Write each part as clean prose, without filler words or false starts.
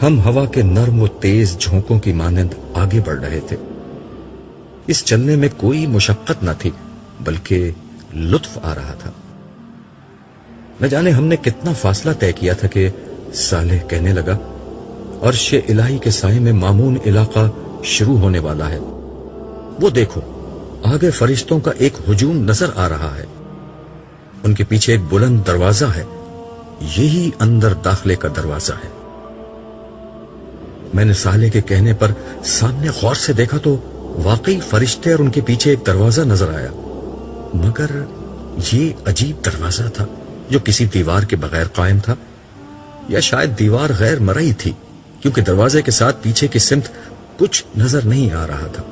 ہم ہوا کے نرم و تیز جھونکوں کی مانند آگے بڑھ رہے تھے۔ اس چلنے میں کوئی مشقت نہ تھی بلکہ لطف آ رہا تھا۔ نہ جانے ہم نے کتنا فاصلہ طے کیا تھا کہ صالح کہنے لگا، عرش الہی کے سائے میں مامون علاقہ شروع ہونے والا ہے۔ وہ دیکھو، آگے فرشتوں کا ایک ہجوم نظر آ رہا ہے۔ ان کے پیچھے ایک بلند دروازہ ہے، یہی اندر داخلے کا دروازہ ہے۔ میں نے صالح کے کہنے پر سامنے غور سے دیکھا تو واقعی فرشتے اور ان کے پیچھے ایک دروازہ نظر آیا، مگر یہ عجیب دروازہ تھا جو کسی دیوار کے بغیر قائم تھا، یا شاید دیوار غیر مرئی تھی، کیونکہ دروازے کے ساتھ پیچھے کی سمت کچھ نظر نہیں آ رہا تھا۔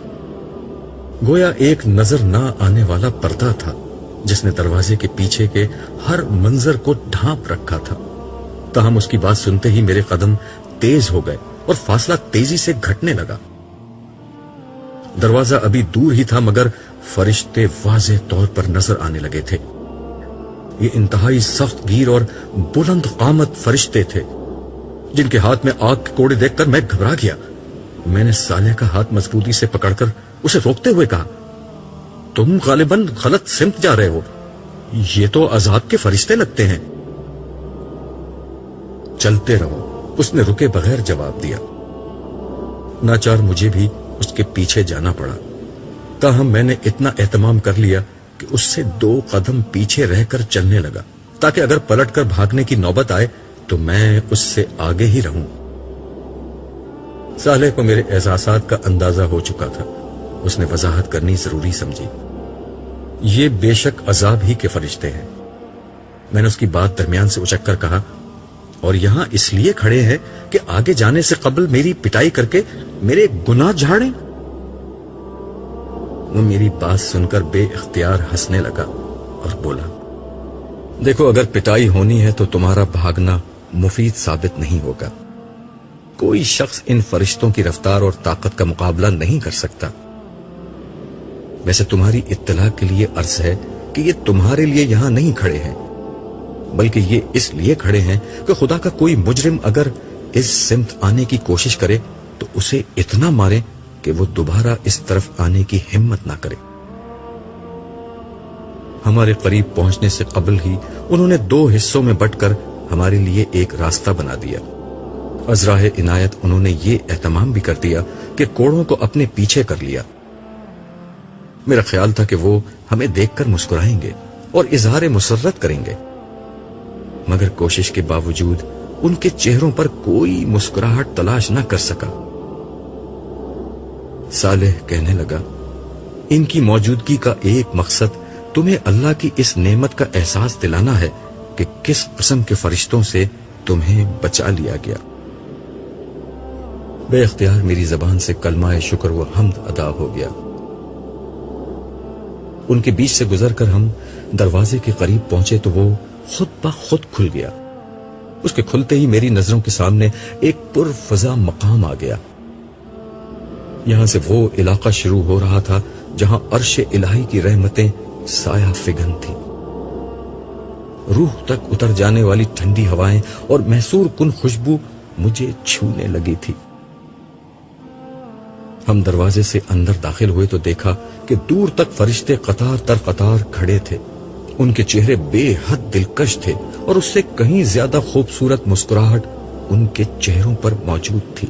گویا ایک نظر نہ آنے والا پردہ تھا جس نے دروازے کے پیچھے کے ہر منظر کو ڈھانپ رکھا تھا۔ تاہم اس کی بات سنتے ہی میرے قدم تیز ہو گئے اور فاصلہ تیزی سے گھٹنے لگا۔ دروازہ ابھی دور ہی تھا مگر فرشتے واضح طور پر نظر آنے لگے تھے۔ یہ انتہائی سخت گیر اور بلند قامت فرشتے تھے جن کے ہاتھ میں آگ کے کوڑے دیکھ کر میں گھبرا گیا۔ میں نے صالح کا ہاتھ مضبوطی سے پکڑ کر اسے روکتے ہوئے کہا، تم غالباً غلط سمت جا رہے ہو، یہ تو عذاب کے فرشتے لگتے ہیں۔ چلتے رہو، اس نے رکے بغیر جواب دیا۔ ناچار مجھے بھی اس کے پیچھے جانا پڑا، تاہم میں نے اتنا اہتمام کر لیا کہ اس سے 2 قدم پیچھے رہ کر چلنے لگا تاکہ اگر پلٹ کر بھاگنے کی نوبت آئے تو میں اس سے آگے ہی رہوں۔ صالح کو میرے احساسات کا اندازہ ہو چکا تھا۔ اس نے وضاحت کرنی ضروری سمجھی، یہ بے شک عذاب ہی کے فرشتے ہیں۔ میں نے اس کی بات درمیان سے اچک کر کہا، اور یہاں اس لیے کھڑے ہیں کہ آگے جانے سے قبل میری پٹائی کر کے میرے گناہ جھاڑیں؟ وہ میری بات سن کر بے اختیار ہنسنے لگا اور بولا، دیکھو، اگر پٹائی ہونی ہے تو تمہارا بھاگنا مفید ثابت نہیں ہوگا۔ کوئی شخص ان فرشتوں کی رفتار اور طاقت کا مقابلہ نہیں کر سکتا۔ ویسے تمہاری اطلاع کے لیے عرض ہے کہ یہ تمہارے لیے یہاں نہیں کھڑے ہیں، بلکہ یہ اس لیے کھڑے ہیں کہ خدا کا کوئی مجرم اگر اس سمت آنے کی کوشش کرے تو اسے اتنا مارے کہ وہ دوبارہ اس طرف آنے کی ہمت نہ کرے۔ ہمارے قریب پہنچنے سے قبل ہی انہوں نے 2 حصوں میں بٹ کر ہمارے لیے ایک راستہ بنا دیا۔ ازراہ عنایت انہوں نے یہ اہتمام بھی کر دیا کہ کوڑوں کو اپنے پیچھے کر لیا۔ میرا خیال تھا کہ وہ ہمیں دیکھ کر مسکرائیں گے اور اظہار مسرت کریں گے، مگر کوشش کے باوجود ان کے چہروں پر کوئی مسکراہٹ تلاش نہ کر سکا۔ صالح کہنے لگا، ان کی موجودگی کا ایک مقصد تمہیں اللہ کی اس نعمت کا احساس دلانا ہے کہ کس قسم کے فرشتوں سے تمہیں بچا لیا گیا۔ بے اختیار میری زبان سے کلمہ شکر و حمد ادا ہو گیا۔ ان کے بیچ سے گزر کر ہم دروازے کے قریب پہنچے تو وہ خود بخود کھل گیا۔ اس کے کھلتے ہی میری نظروں کے سامنے ایک پرفضا مقام آ گیا۔ یہاں سے وہ علاقہ شروع ہو رہا تھا جہاں عرش الہی کی رحمتیں سایہ فگن تھی۔ روح تک اتر جانے والی ٹھنڈی ہوائیں اور محسور کن خوشبو مجھے چھونے لگی تھی۔ ہم دروازے سے اندر داخل ہوئے تو دیکھا کہ دور تک فرشتے قطار در قطار کھڑے تھے۔ ان کے چہرے بے حد دلکش تھے اور اس سے کہیں زیادہ خوبصورت مسکراہٹ ان کے چہروں پر موجود تھی۔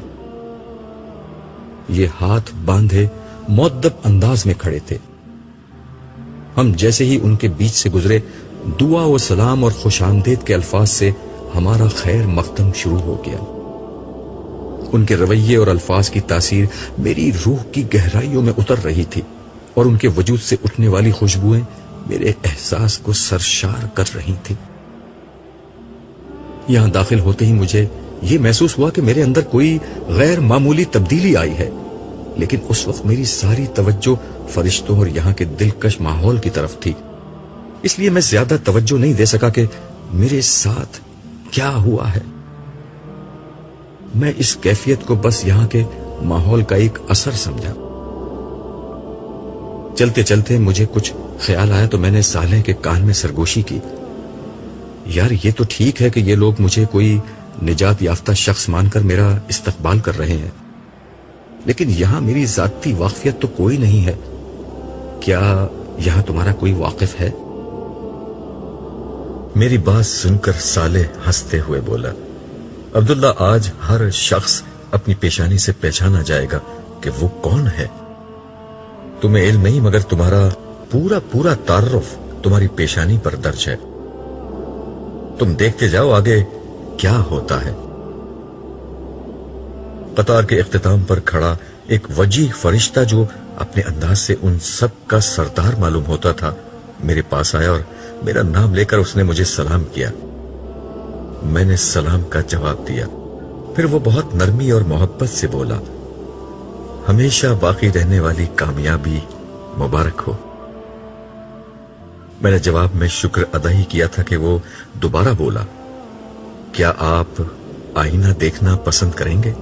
یہ ہاتھ باندھے مؤدب انداز میں کھڑے تھے۔ ہم جیسے ہی ان کے بیچ سے گزرے، دعا و سلام اور خوش آمدید کے الفاظ سے ہمارا خیر مقدم شروع ہو گیا۔ ان کے رویے اور الفاظ کی تاثیر میری روح کی گہرائیوں میں اتر رہی تھی اور ان کے وجود سے اٹھنے والی خوشبوئیں میرے احساس کو سرشار کر رہی تھی۔ یہاں داخل ہوتے ہی مجھے یہ محسوس ہوا کہ میرے اندر کوئی غیر معمولی تبدیلی آئی ہے، لیکن اس وقت میری ساری توجہ فرشتوں اور یہاں کے دلکش ماحول کی طرف تھی، اس لیے میں زیادہ توجہ نہیں دے سکا کہ میرے ساتھ کیا ہوا ہے۔ میں اس کیفیت کو بس یہاں کے ماحول کا ایک اثر سمجھا۔ چلتے چلتے مجھے کچھ خیال آیا تو میں نے صالح کے کان میں سرگوشی کی، یار یہ تو ٹھیک ہے کہ یہ لوگ مجھے کوئی نجات یافتہ شخص مان کر میرا استقبال کر رہے ہیں، لیکن یہاں میری ذاتی واقفیت تو کوئی نہیں ہے. کیا یہاں تمہارا کوئی واقف ہے؟ میری بات سن کر صالح ہنستے ہوئے بولا، عبداللہ، آج ہر شخص اپنی پیشانی سے پہچانا جائے گا کہ وہ کون ہے. تمہیں علم نہیں، مگر تمہارا پورا پورا تعارف تمہاری پیشانی پر درج ہے. تم دیکھتے جاؤ آگے کیا ہوتا ہے. قطار کے اختتام پر کھڑا ایک وجیح فرشتہ جو اپنے انداز سے ان سب کا سردار معلوم ہوتا تھا میرے پاس آیا اور میرا نام لے کر اس نے مجھے سلام کیا. میں نے سلام کا جواب دیا. پھر وہ بہت نرمی اور محبت سے بولا، ہمیشہ باقی رہنے والی کامیابی مبارک ہو. میں نے جواب میں شکر ادا ہی کیا تھا کہ وہ دوبارہ بولا، کیا آپ آئینہ دیکھنا پسند کریں گے؟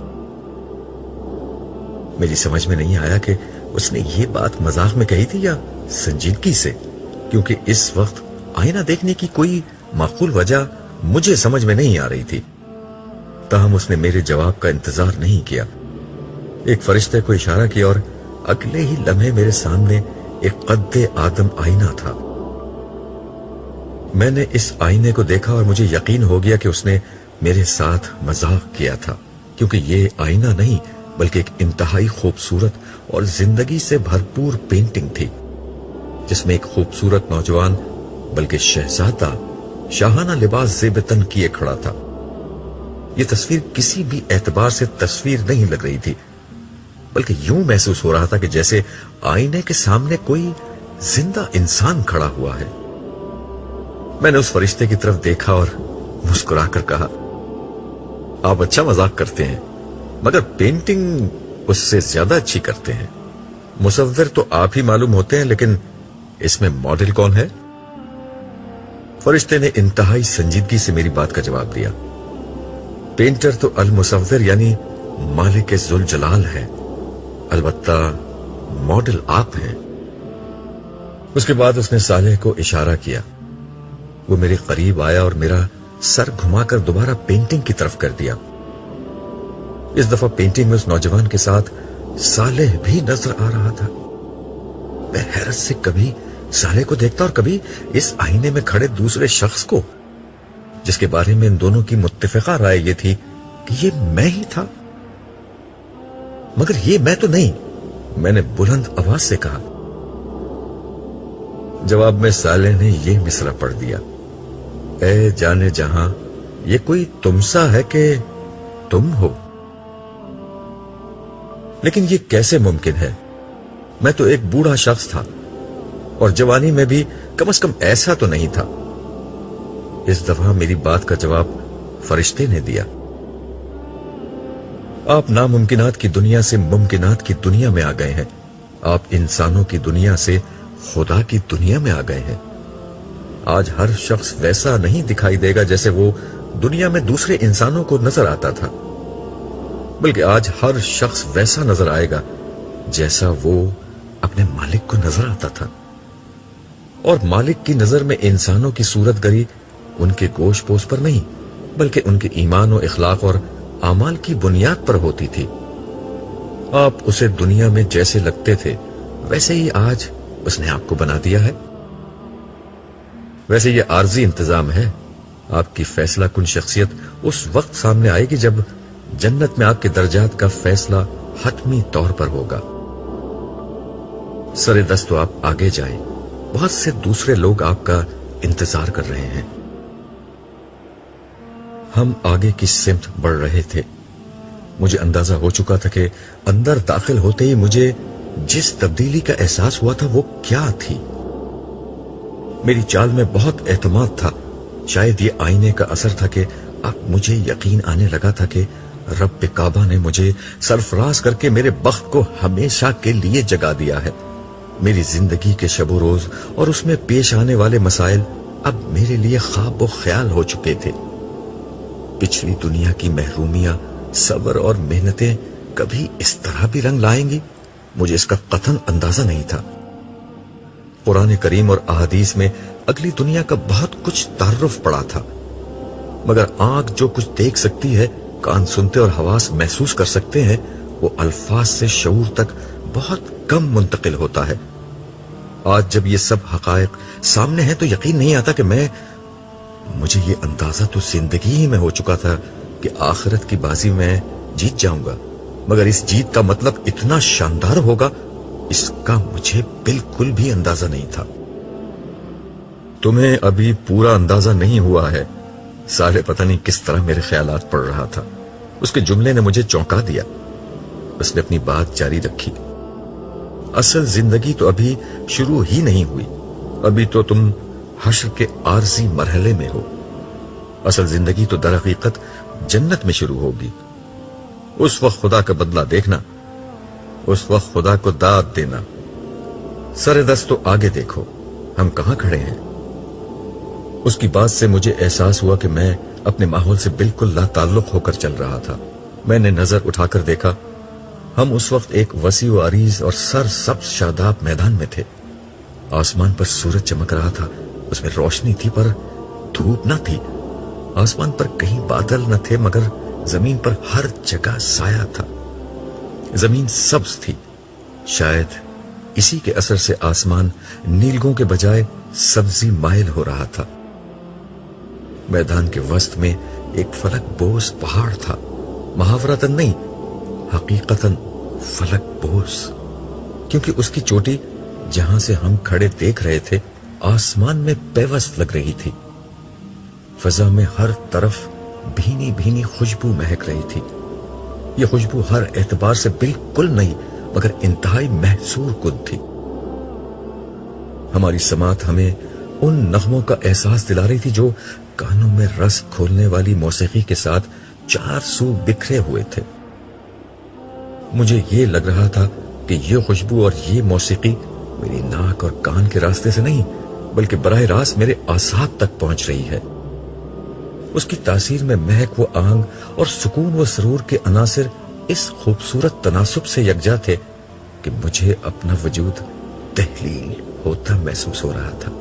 میری سمجھ میں نہیں آیا کہ اس نے یہ بات مذاق میں کہی تھی یا سنجیدگی سے، کیونکہ اس وقت آئینہ دیکھنے کی کوئی معقول وجہ مجھے سمجھ میں نہیں آ رہی تھی. تاہم اس نے میرے جواب کا انتظار نہیں کیا. ایک فرشتے کو اشارہ کیا اور اگلے ہی لمحے میرے سامنے ایک قد آدم آئینہ تھا. میں نے اس آئینے کو دیکھا اور مجھے یقین ہو گیا کہ اس نے میرے ساتھ مذاق کیا تھا، کیونکہ یہ آئینہ نہیں بلکہ ایک انتہائی خوبصورت اور زندگی سے بھرپور پینٹنگ تھی، جس میں ایک خوبصورت نوجوان بلکہ شہزادہ شاہانہ لباس زیب تن کیے کھڑا تھا. یہ تصویر کسی بھی اعتبار سے تصویر نہیں لگ رہی تھی، بلکہ یوں محسوس ہو رہا تھا کہ جیسے آئینے کے سامنے کوئی زندہ انسان کھڑا ہوا ہے. میں نے اس فرشتے کی طرف دیکھا اور مسکرا کر کہا، آپ اچھا مذاق کرتے ہیں، مگر پینٹنگ اس سے زیادہ اچھی کرتے ہیں. مصور تو آپ ہی معلوم ہوتے ہیں، لیکن اس میں ماڈل کون ہے؟ فرشتے نے انتہائی سنجیدگی سے میری بات کا جواب دیا، پینٹر تو المصور یعنی مالک ذوالجلال ہے، البتہ ماڈل آپ ہیں. اس کے بعد اس نے صالح کو اشارہ کیا. وہ میرے قریب آیا اور میرا سر گھما کر دوبارہ پینٹنگ کی طرف کر دیا. اس دفعہ پینٹنگ میں اس نوجوان کے ساتھ صالح بھی نظر آ رہا تھا. میں حیرت سے کبھی صالح کو دیکھتا اور کبھی اس آئینے میں کھڑے دوسرے شخص کو، جس کے بارے میں ان دونوں کی متفقہ رائے یہ تھی کہ یہ میں ہی تھا. مگر یہ میں تو نہیں، میں نے بلند آواز سے کہا. جواب میں صالح نے یہ مصرع پڑھ دیا، اے جانے جہاں، یہ کوئی تم سا ہے کہ تم ہو. لیکن یہ کیسے ممکن ہے؟ میں تو ایک بوڑھا شخص تھا، اور جوانی میں بھی کم از کم ایسا تو نہیں تھا. اس دفعہ میری بات کا جواب فرشتے نے دیا. آپ ناممکنات کی دنیا سے ممکنات کی دنیا میں آ گئے ہیں. آپ انسانوں کی دنیا سے خدا کی دنیا میں آ گئے ہیں. آج ہر شخص ویسا نہیں دکھائی دے گا جیسے وہ دنیا میں دوسرے انسانوں کو نظر آتا تھا، بلکہ آج ہر شخص ویسا نظر آئے گا جیسا وہ اپنے مالک کو نظر آتا تھا. اور مالک کی نظر میں انسانوں کی صورت گری ان کے گوشت پوش پر نہیں، بلکہ ان کے ایمان و اخلاق اور اعمال کی بنیاد پر ہوتی تھی. آپ اسے دنیا میں جیسے لگتے تھے ویسے ہی آج اس نے آپ کو بنا دیا ہے. ویسے یہ عارضی انتظام ہے. آپ کی فیصلہ کن شخصیت اس وقت سامنے آئے گی جب جنت میں آپ کے درجات کا فیصلہ حتمی طور پر ہوگا. سر دست تو آپ آگے جائیں، بہت سے دوسرے لوگ آپ کا انتظار کر رہے ہیں. ہم آگے کی سمت بڑھ رہے تھے. مجھے اندازہ ہو چکا تھا کہ اندر داخل ہوتے ہی مجھے جس تبدیلی کا احساس ہوا تھا وہ کیا تھی. میری چال میں بہت اعتماد تھا. شاید یہ آئینے کا اثر تھا کہ اب مجھے یقین آنے لگا تھا کہ رب کعبہ نے مجھے سرفراز کر کے میرے بخت کو ہمیشہ کے لیے جگا دیا ہے. میری زندگی کے شب و روز اور اس میں پیش آنے والے مسائل اب میرے لیے خواب و خیال ہو چکے تھے. پچھلی دنیا کی محرومیاں، صبر اور محنتیں کبھی اس طرح بھی رنگ لائیں گی، مجھے اس کا قطعاً اندازہ نہیں تھا. قرآن کریم اور احادیث میں اگلی دنیا کا بہت کچھ تعارف پڑا تھا، مگر آنکھ جو کچھ دیکھ سکتی ہے، کان سنتے اور حواس محسوس کر سکتے ہیں، وہ الفاظ سے شعور تک بہت کم منتقل ہوتا ہے۔ آج جب یہ سب حقائق سامنے ہیں تو یقین نہیں آتا کہ مجھے یہ اندازہ تو زندگی ہی میں ہو چکا تھا کہ آخرت کی بازی میں جیت جاؤں گا، مگر اس جیت کا مطلب اتنا شاندار ہوگا، اس کا مجھے بالکل بھی اندازہ نہیں تھا۔ تمہیں ابھی پورا اندازہ نہیں ہوا ہے، سارے پتہ نہیں کس طرح میرے خیالات پڑھ رہا تھا۔ اس کے جملے نے مجھے چونکا دیا۔ اس نے اپنی بات جاری رکھی۔ اصل زندگی تو ابھی شروع ہی نہیں ہوئی، ابھی تو تم حشر کے عارضی مرحلے میں ہو۔ اصل زندگی تو در حقیقت جنت میں شروع ہوگی۔ اس وقت خدا کا بدلہ دیکھنا، اس وقت خدا کو داد دینا۔ سر دست تو آگے دیکھو، ہم کہاں کھڑے ہیں۔ اس کی بات سے مجھے احساس ہوا کہ میں اپنے ماحول سے بالکل لا تعلق ہو کر چل رہا تھا۔ میں نے نظر اٹھا کر دیکھا، ہم اس وقت ایک وسیع و عریض اور سر سبز شاداب میدان میں تھے۔ آسمان پر سورج چمک رہا تھا، اس میں روشنی تھی پر دھوپ نہ تھی۔ آسمان پر کہیں بادل نہ تھے مگر زمین پر ہر جگہ سایہ تھا۔ زمین سبز تھی، شاید اسی کے اثر سے آسمان نیلگوں کے بجائے سبزی مائل ہو رہا تھا۔ میدان کے وسط میں ایک فلک بوس پہاڑ تھا، محاورتاً نہیں، حقیقتاً فلک بوس، کیونکہ اس کی چوٹی جہاں سے ہم کھڑے دیکھ رہے تھے آسمان میں پیوست لگ رہی تھی۔ فضا میں ہر طرف بھینی بھینی خوشبو مہک رہی تھی۔ یہ خوشبو ہر اعتبار سے بالکل نہیں مگر انتہائی محصور کن تھی۔ ہماری سماعت ہمیں ان نغموں کا احساس دلا رہی تھی جو کانوں میں رس کھولنے والی موسیقی کے ساتھ چار سو بکھرے ہوئے تھے۔ مجھے یہ لگ رہا تھا کہ یہ خوشبو اور یہ موسیقی میری ناک اور کان کے راستے سے نہیں بلکہ براہ راست میرے اعصاب تک پہنچ رہی ہے۔ اس کی تاثیر میں مہک و آنگ اور سکون و سرور کے عناصر اس خوبصورت تناسب سے یکجا تھے کہ مجھے اپنا وجود تحلیل ہوتا محسوس ہو رہا تھا۔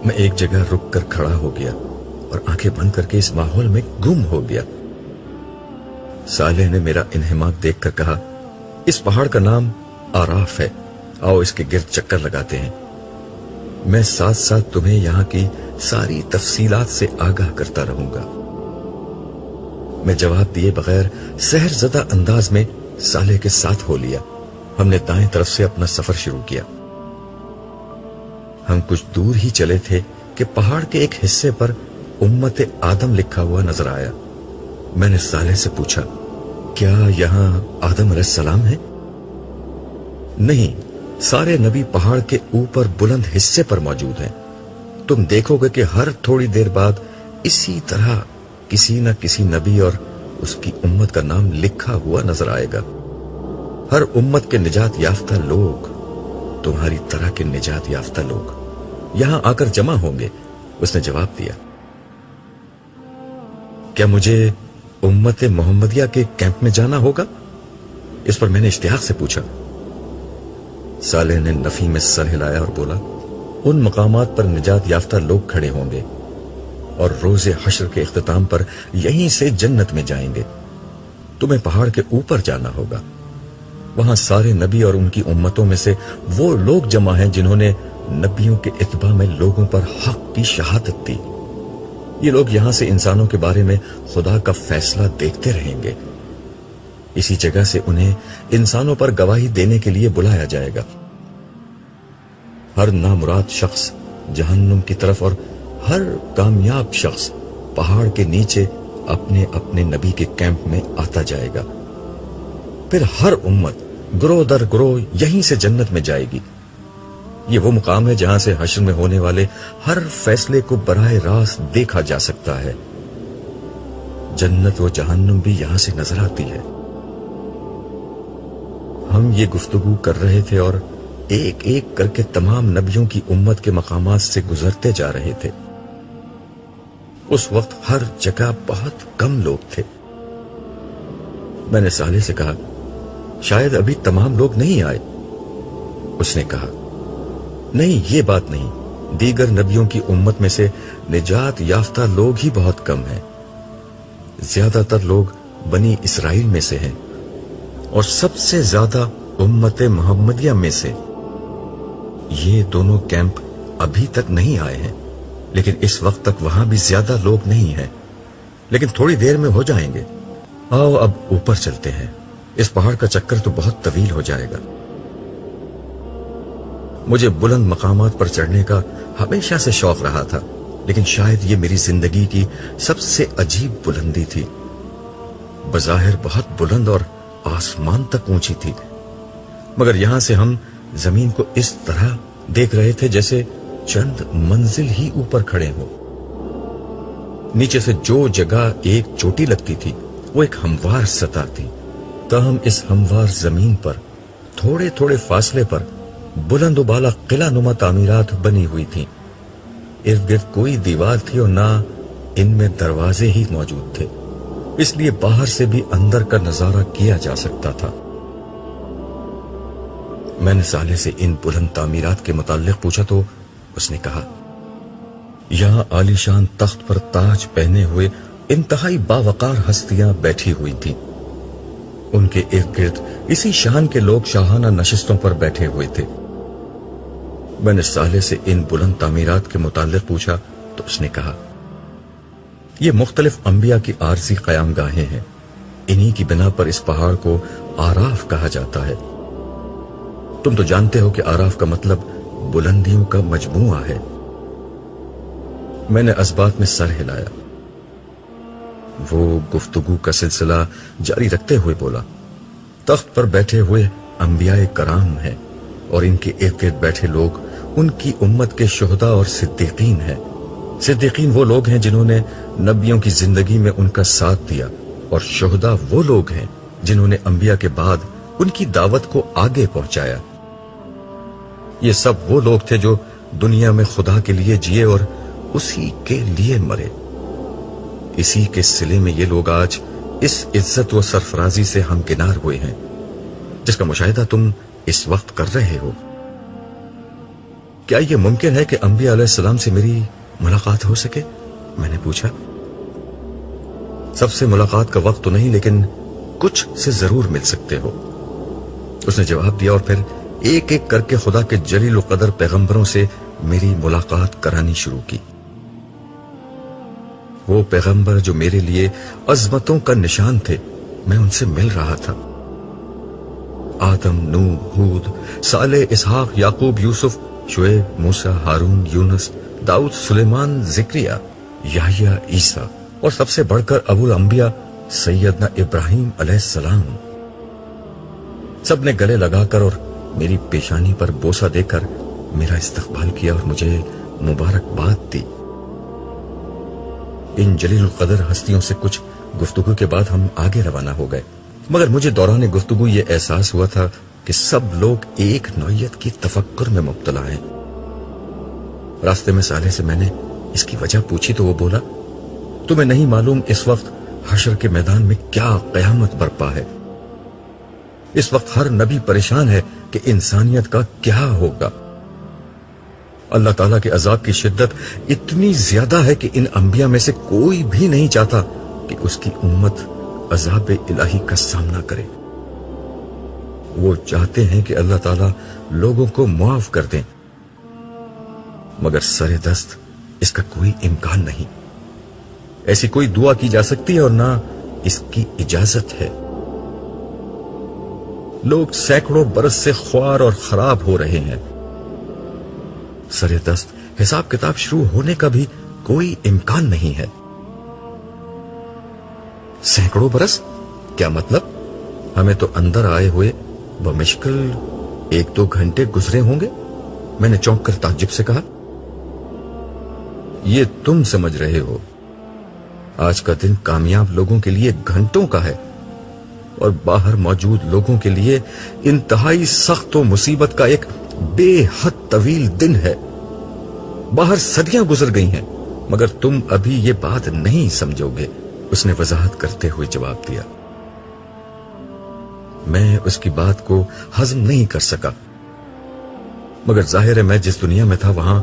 میں ایک جگہ رک کر کھڑا ہو گیا اور آنکھیں بند کر کے اس ماحول میں گم ہو گیا۔ صالح نے میرا انہماک دیکھ کر کہا، اس پہاڑ کا نام آراف ہے، آؤ اس کے گرد چکر لگاتے ہیں۔ میں ساتھ ساتھ تمہیں یہاں کی ساری تفصیلات سے آگاہ کرتا رہوں گا۔ میں جواب دیے بغیر سحر زدہ انداز میں صالح کے ساتھ ہو لیا۔ ہم نے دائیں طرف سے اپنا سفر شروع کیا۔ ہم کچھ دور ہی چلے تھے کہ پہاڑ کے ایک حصے پر امت آدم لکھا ہوا نظر آیا۔ میں نے صالح سے پوچھا، کیا یہاں آدم علیہ السلام ہے؟ نہیں، سارے نبی پہاڑ کے اوپر بلند حصے پر موجود ہیں۔ تم دیکھو گے کہ ہر تھوڑی دیر بعد اسی طرح کسی نہ کسی نبی اور اس کی امت کا نام لکھا ہوا نظر آئے گا۔ ہر امت کے نجات یافتہ لوگ، تمہاری طرح کے نجات یافتہ لوگ یہاں آ کر جمع ہوں گے۔ اس نے جواب دیا۔ کیا مجھے امت محمدیہ کے کیمپ میں جانا ہوگا؟ اس پر میں نے اشتیاق سے پوچھا۔ صالح نے نفی میں سر ہلایا اور بولا، ان مقامات پر نجات یافتہ لوگ کھڑے ہوں گے اور روز حشر کے اختتام پر یہیں سے جنت میں جائیں گے۔ تمہیں پہاڑ کے اوپر جانا ہوگا۔ وہاں سارے نبی اور ان کی امتوں میں سے وہ لوگ جمع ہیں جنہوں نے نبیوں کے اتباع میں لوگوں پر حق کی شہادت دی۔ یہ لوگ یہاں سے انسانوں کے بارے میں خدا کا فیصلہ دیکھتے رہیں گے۔ اسی جگہ سے انہیں انسانوں پر گواہی دینے کے لیے بلایا جائے گا۔ ہر نامراد شخص جہنم کی طرف اور ہر کامیاب شخص پہاڑ کے نیچے اپنے اپنے نبی کے کیمپ میں آتا جائے گا۔ پھر ہر امت گروہ در گروہ یہیں سے جنت میں جائے گی۔ یہ وہ مقام ہے جہاں سے حشر میں ہونے والے ہر فیصلے کو براہ راست دیکھا جا سکتا ہے۔ جنت و جہنم بھی یہاں سے نظر آتی ہے۔ ہم یہ گفتگو کر رہے تھے اور ایک ایک کر کے تمام نبیوں کی امت کے مقامات سے گزرتے جا رہے تھے۔ اس وقت ہر جگہ بہت کم لوگ تھے۔ میں نے صالح سے کہا، شاید ابھی تمام لوگ نہیں آئے۔ اس نے کہا، نہیں، یہ بات نہیں، دیگر نبیوں کی امت میں سے نجات یافتہ لوگ ہی بہت کم ہیں. زیادہ تر لوگ بنی اسرائیل میں سے ہیں اور سب سے زیادہ امت محمدیہ میں سے. یہ دونوں کیمپ ابھی تک نہیں آئے ہیں، لیکن اس وقت تک وہاں بھی زیادہ لوگ نہیں ہیں، لیکن تھوڑی دیر میں ہو جائیں گے. آؤ اب اوپر چلتے ہیں، اس پہاڑ کا چکر تو بہت طویل ہو جائے گا. مجھے بلند مقامات پر چڑھنے کا ہمیشہ سے شوق رہا تھا، لیکن شاید یہ میری زندگی کی سب سے عجیب بلندی تھی. بظاہر بہت بلند اور آسمان تک اونچی تھی، مگر یہاں سے ہم زمین کو اس طرح دیکھ رہے تھے جیسے چند منزل ہی اوپر کھڑے ہو. نیچے سے جو جگہ ایک چوٹی لگتی تھی وہ ایک ہموار سطح تھی. تاہم اس ہموار زمین پر تھوڑے تھوڑے فاصلے پر بلند و بالا قلعہ نما تعمیرات بنی ہوئی تھیں. ارد گرد کوئی دیوار تھی اور نہ ان میں دروازے ہی موجود تھے، اس لیے باہر سے بھی اندر کا نظارہ کیا جا سکتا تھا. میں نے صالح سے ان بلند تعمیرات کے متعلق پوچھا تو اس نے کہا، یہاں عالی شان تخت پر تاج پہنے ہوئے انتہائی باوقار ہستیاں بیٹھی ہوئی تھیں. ان کے ارد گرد اسی شان کے لوگ شاہانہ نشستوں پر بیٹھے ہوئے تھے. میں نے صالح سے ان بلند تعمیرات کے متعلق پوچھا تو اس نے کہا، یہ مختلف انبیاء کی عارضی قیام گاہیں ہیں. انہی کی بنا پر اس پہاڑ کو آراف کہا جاتا ہے. تم تو جانتے ہو کہ آراف کا مطلب بلندیوں کا مجموعہ ہے. میں نے اسبات میں سر ہلایا. وہ گفتگو کا سلسلہ جاری رکھتے ہوئے بولا، تخت پر بیٹھے ہوئے انبیاء کرام ہیں اور ان کے ارد گرد بیٹھے لوگ ان کی امت کے شہداء اور صدیقین ہیں. صدیقین وہ لوگ ہیں جنہوں نے نبیوں کی زندگی میں ان کا ساتھ دیا، اور شہداء وہ لوگ ہیں جنہوں نے انبیاء کے بعد ان کی دعوت کو آگے پہنچایا. یہ سب وہ لوگ تھے جو دنیا میں خدا کے لیے جیے اور اسی کے لیے مرے. اسی کے صلے میں یہ لوگ آج اس عزت و سرفرازی سے ہمکنار ہوئے ہیں جس کا مشاہدہ تم اس وقت کر رہے ہو. کیا یہ ممکن ہے کہ انبیاء علیہ السلام سے میری ملاقات ہو سکے؟ میں نے پوچھا. سب سے ملاقات کا وقت تو نہیں، لیکن کچھ سے ضرور مل سکتے ہو، اس نے جواب دیا، اور پھر ایک ایک کر کے خدا کے جلیل القدر پیغمبروں سے میری ملاقات کرانی شروع کی. وہ پیغمبر جو میرے لیے عظمتوں کا نشان تھے، میں ان سے مل رہا تھا. آدم، نوح، ہود، صالح، اسحاق، یعقوب، یوسف، شعیب، موسیٰ، ہارون، یونس، داؤد، سلیمان، زکریا، یحییٰ، عیسیٰ، اور سب سے بڑھ کر ابو الانبیاء سیدنا ابراہیم علیہ السلام. سب نے گلے لگا کر اور میری پیشانی پر بوسہ دے کر میرا استقبال کیا اور مجھے مبارکباد دی. ان جلیل القدر ہستیوں سے کچھ گفتگو کے بعد ہم آگے روانہ ہو گئے، مگر مجھے دوران گفتگو یہ احساس ہوا تھا کہ سب لوگ ایک نوعیت کی تفکر میں مبتلا ہیں. راستے میں صالح سے میں نے اس کی وجہ پوچھی تو وہ بولا، تمہیں نہیں معلوم اس وقت حشر کے میدان میں کیا قیامت برپا ہے. اس وقت ہر نبی پریشان ہے کہ انسانیت کا کیا ہوگا. اللہ تعالیٰ کے عذاب کی شدت اتنی زیادہ ہے کہ ان انبیاء میں سے کوئی بھی نہیں چاہتا کہ اس کی امت عذاب الہی کا سامنا کرے. وہ چاہتے ہیں کہ اللہ تعالیٰ لوگوں کو معاف کر دیں، مگر سر دست اس کا کوئی امکان نہیں. ایسی کوئی دعا کی جا سکتی ہے اور نہ اس کی اجازت ہے. لوگ سینکڑوں برس سے خوار اور خراب ہو رہے ہیں. سر دست حساب کتاب شروع ہونے کا بھی کوئی امکان نہیں ہے. سینکڑوں برس کیا مطلب؟ ہمیں تو اندر آئے ہوئے بمشکل 1-2 گھنٹے گزرے ہوں گے. میں نے چونک کر تعجب سے کہا، یہ تم سمجھ رہے ہو. آج کا دن کامیاب لوگوں کے لیے گھنٹوں کا ہے اور باہر موجود لوگوں کے لیے انتہائی سخت و مصیبت کا ایک بے حد طویل دن ہے. باہر صدیاں گزر گئی ہیں مگر تم ابھی یہ بات نہیں سمجھو گے، اس نے وضاحت کرتے ہوئے جواب دیا. میں اس کی بات کو ہضم نہیں کر سکا، مگر ظاہر ہے میں جس دنیا میں تھا وہاں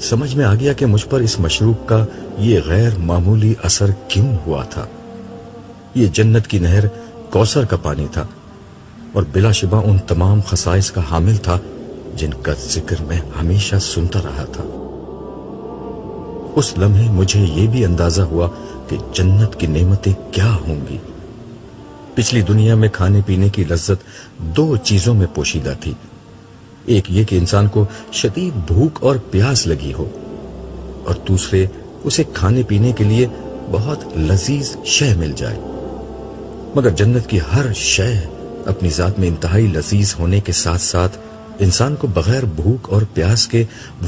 سمجھ میں آ گیا کہ مجھ پر اس مشروب کا یہ غیر معمولی اثر کیوں ہوا تھا۔ یہ جنت کی نہر کوثر کا پانی تھا اور بلا شبہ ان تمام خصائص کا حامل تھا جن کا ذکر میں ہمیشہ سنتا رہا تھا۔ اس لمحے مجھے یہ بھی اندازہ ہوا کہ جنت کی نعمتیں کیا ہوں گی۔ پچھلی دنیا میں کھانے پینے کی لذت دو چیزوں میں پوشیدہ تھی، ایک یہ کہ انسان کو شدید بھوک اور پیاس لگی ہو، اور دوسرے اسے کھانے پینے کے لیے بہت لذیذ شے مل جائے۔ مگر جنت کی ہر شے اپنی ذات میں انتہائی لذیذ ہونے کے ساتھ ساتھ انسان کو بغیر بھوک اور پیاس کے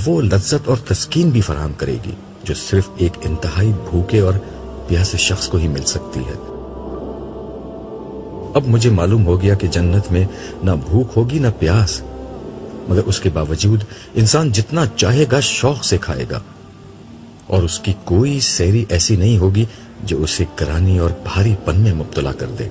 وہ لذت اور تسکین بھی فراہم کرے گی جو صرف ایک انتہائی بھوکے اور پیاسے شخص کو ہی مل سکتی ہے۔ اب مجھے معلوم ہو گیا کہ جنت میں نہ بھوک ہوگی نہ پیاس، مگر اس کے باوجود انسان جتنا چاہے گا شوق سے کھائے گا، اور اس کی کوئی سیری ایسی نہیں ہوگی جو اسے گرانی اور بھاری پن میں مبتلا کر دے۔